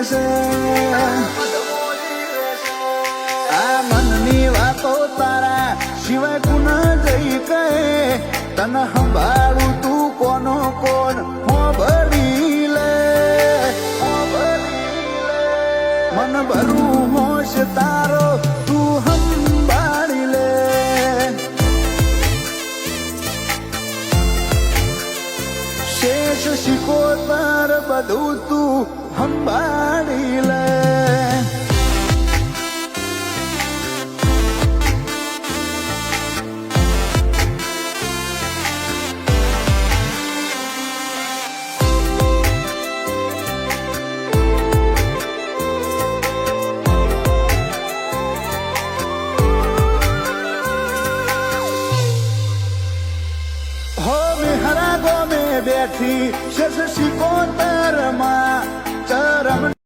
રહેશે આ મનની વાતો તારા સિવાય કુન જઈ કહે તને સંભાળું તું કોનો કોણ હોભળી લે મન ભરું હોશ તારો તું સંભાળી લે શેષ શિકોતર બધું તું સંભાળી લે બેઠી શેષ શિકોતર